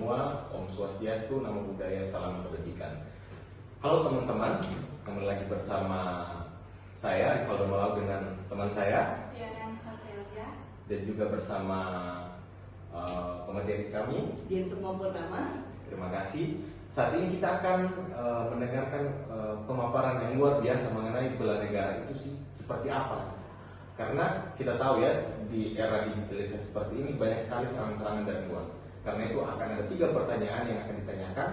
semua, Om Swastiastu, Namo Buddhaya, Salam Kebajikan. Halo teman-teman, kembali lagi bersama saya Rivaldo Malau dengan teman saya Dian Satria, dan juga bersama pemateri kami Dian Purnama. Terima kasih. Saat ini kita akan mendengarkan pemaparan yang luar biasa mengenai bela negara itu sih seperti apa. Karena kita tahu ya, di era digitalisasi seperti ini banyak sekali serangan-serangan dari luar. Karena itu akan ada 3 pertanyaan yang akan ditanyakan.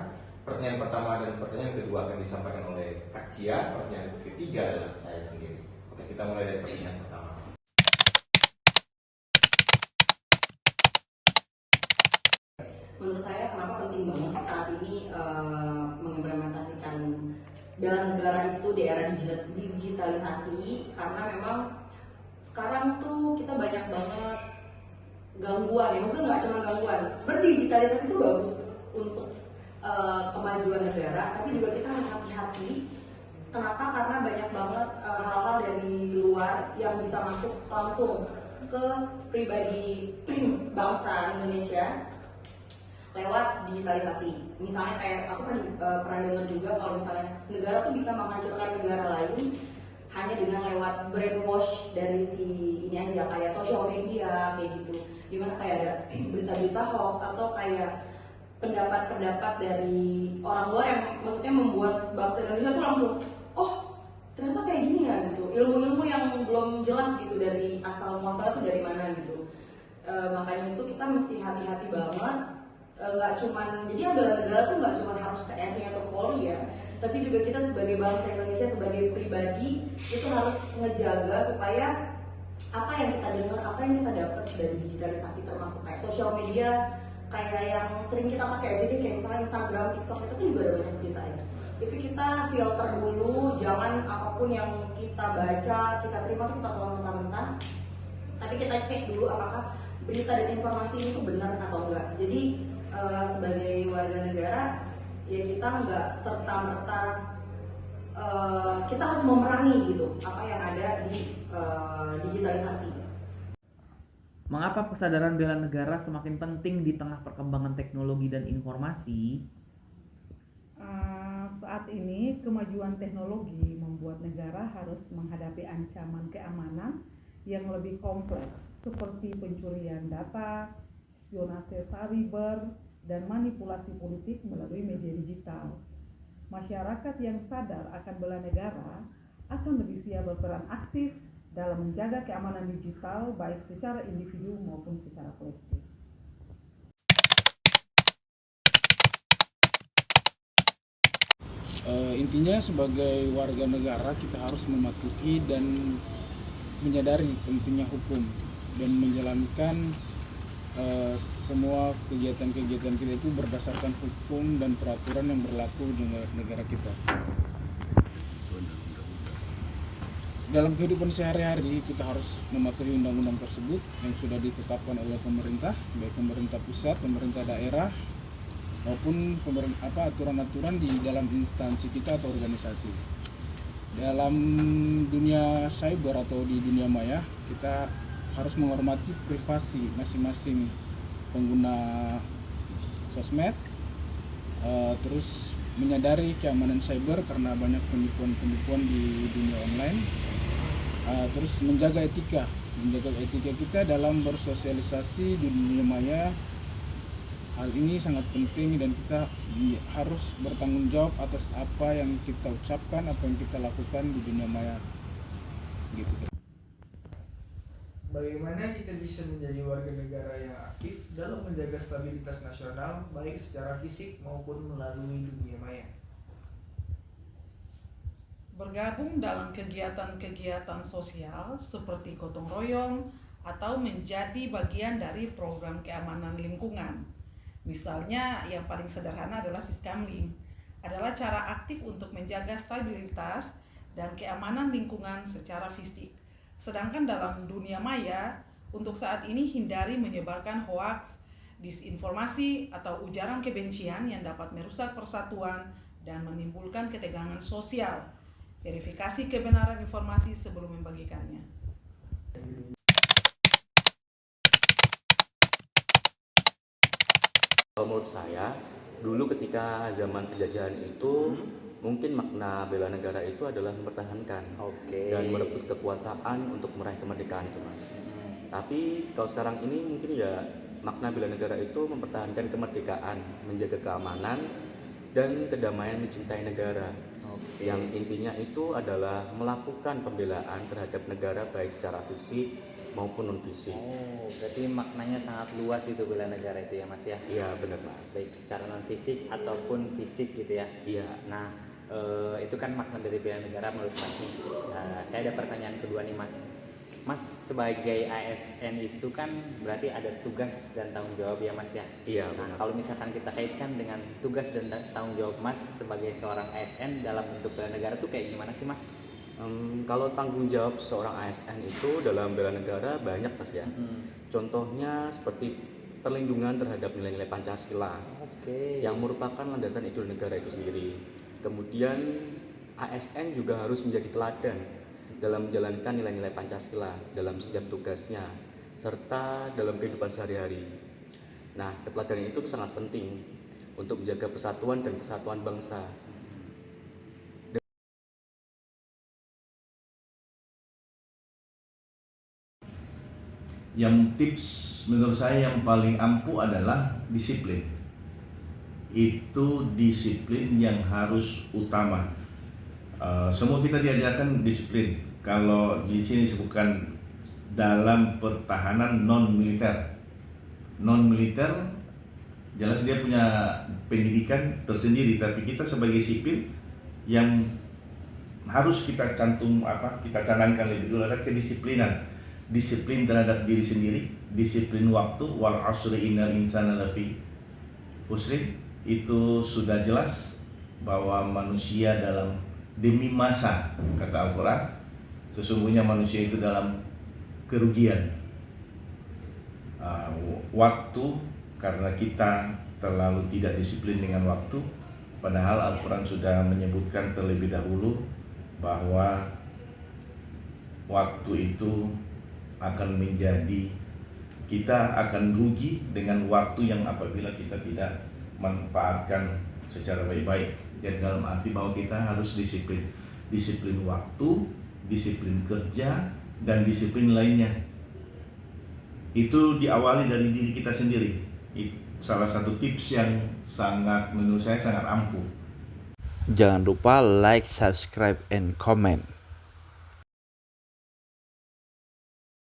Pertanyaan pertama dan pertanyaan kedua akan disampaikan oleh Kak Cia. Pertanyaan ketiga adalah saya sendiri. Oke, kita mulai dari pertanyaan pertama. Menurut saya kenapa penting banget saat ini mengimplementasikan bela negara itu di era digitalisasi, karena memang sekarang tuh kita banyak banget gangguan ya, maksudnya nggak cuma gangguan. Berdigitalisasi itu bagus untuk kemajuan negara, tapi juga kita harus hati-hati. Kenapa? Karena banyak banget hal-hal dari luar yang bisa masuk langsung ke pribadi bangsa Indonesia lewat digitalisasi. Misalnya kayak aku pernah dengar juga kalau misalnya negara tuh bisa menghancurkan negara lain hanya dengan lewat brainwash dari si ini aja, kayak sosial media kayak gitu, dimana kayak ada berita-berita hoax atau kayak pendapat-pendapat dari orang luar yang maksudnya membuat bangsa Indonesia tuh langsung, oh ternyata kayak gini ya gitu, ilmu-ilmu yang belum jelas gitu dari asal muasalnya tuh dari mana gitu. Makanya itu kita mesti hati-hati banget. Nggak cuman, jadi bela negara tuh nggak cuman harus TNI atau Polri ya, tapi juga kita sebagai bangsa Indonesia, sebagai pribadi itu harus ngejaga supaya apa yang kita dengar, apa yang kita dapat dari digitalisasi, termasuk kayak sosial media kayak yang sering kita pakai aja deh, kayak misalnya Instagram, TikTok, itu kan juga ada banyak berita ya. Itu kita filter dulu, jangan apapun yang kita baca, kita terima tuh kita telan mentah-mentah, tapi kita cek dulu apakah berita dan informasi itu benar atau enggak. Jadi sebagai warga negara ya kita nggak serta-merta kita harus memerangi gitu apa yang ada di digitalisasi. Mengapa kesadaran bela negara semakin penting di tengah perkembangan teknologi dan informasi? Saat ini kemajuan teknologi membuat negara harus menghadapi ancaman keamanan yang lebih kompleks seperti pencurian data, spionase cyber, dan manipulasi politik melalui media digital. Masyarakat yang sadar akan bela negara akan lebih siap berperan aktif dalam menjaga keamanan digital baik secara individu maupun secara kolektif. Intinya sebagai warga negara kita harus mematuhi dan menyadari pentingnya hukum dan menjalankan semua kegiatan-kegiatan kita itu berdasarkan hukum dan peraturan yang berlaku di negara kita. Dalam kehidupan sehari-hari kita harus mematuhi undang-undang tersebut yang sudah ditetapkan oleh pemerintah, baik pemerintah pusat, pemerintah daerah, maupun aturan-aturan di dalam instansi kita atau organisasi. Dalam dunia cyber atau di dunia maya, kita harus menghormati privasi masing-masing pengguna sosmed, terus menyadari keamanan cyber karena banyak penipuan-penipuan di dunia online, terus menjaga etika kita dalam bersosialisasi di dunia maya. Hal ini sangat penting dan kita harus bertanggung jawab atas apa yang kita ucapkan, apa yang kita lakukan di dunia maya gitu. Bagaimana kita bisa menjadi warga negara yang aktif dalam menjaga stabilitas nasional baik secara fisik maupun melalui dunia maya? Bergabung dalam kegiatan-kegiatan sosial seperti gotong royong atau menjadi bagian dari program keamanan lingkungan. Misalnya yang paling sederhana adalah Siskamling, adalah cara aktif untuk menjaga stabilitas dan keamanan lingkungan secara fisik. Sedangkan dalam dunia maya, untuk saat ini hindari menyebarkan hoaks, disinformasi, atau ujaran kebencian yang dapat merusak persatuan dan menimbulkan ketegangan sosial. Verifikasi kebenaran informasi sebelum membagikannya. Menurut saya, dulu ketika zaman penjajahan itu mungkin makna bela negara itu adalah mempertahankan dan merebut kekuasaan untuk meraih kemerdekaan itu Mas. Tapi kalau sekarang ini mungkin ya makna bela negara itu mempertahankan kemerdekaan, menjaga keamanan dan kedamaian, mencintai negara. Yang intinya itu adalah melakukan pembelaan terhadap negara baik secara fisik maupun non fisik. Oh, berarti maknanya sangat luas itu bela negara itu ya Mas ya. Iya benar Mas. Baik secara non fisik ataupun fisik gitu ya. Iya. Nah, itu kan makna dari bela negara menurut Mas nih. Saya ada pertanyaan kedua nih Mas. Mas sebagai ASN itu kan berarti ada tugas dan tanggung jawab ya Mas ya. Iya Nah, benar. kalau misalkan kita kaitkan dengan tugas dan tanggung jawab Mas sebagai seorang ASN dalam bentuk bela negara tuh kayak gimana sih Mas? Kalau tanggung jawab seorang ASN itu dalam bela negara banyak Mas ya. Contohnya seperti perlindungan terhadap nilai-nilai Pancasila yang merupakan landasan ideologi negara itu sendiri. Kemudian ASN juga harus menjadi teladan dalam menjalankan nilai-nilai Pancasila dalam setiap tugasnya serta dalam kehidupan sehari-hari. Nah, keteladanan itu sangat penting untuk menjaga persatuan dan kesatuan bangsa. Yang tips menurut saya yang paling ampuh adalah disiplin. Itu disiplin yang harus utama. Semua kita diajarkan disiplin. Kalau di sini disebutkan dalam pertahanan non militer. Non militer jelas dia punya pendidikan tersendiri, tapi kita sebagai sipil yang harus kita kita canangkan lebih dulu adalah kedisiplinan. Disiplin terhadap diri sendiri, disiplin waktu, wal asri innal insana lafi khusrin. Itu sudah jelas bahwa manusia dalam demi masa, kata Al-Quran, sesungguhnya manusia itu dalam kerugian. Waktu, karena kita terlalu tidak disiplin dengan waktu, padahal Al-Quran sudah menyebutkan terlebih dahulu bahwa waktu itu akan menjadi, kita akan rugi dengan waktu yang apabila kita tidak manfaatkan secara baik-baik. Jadi dalam arti bahwa kita harus disiplin. Disiplin waktu, disiplin kerja, dan disiplin lainnya. Itu diawali dari diri kita sendiri. Salah satu tips yang menurut saya sangat ampuh. Jangan lupa like, subscribe, and comment.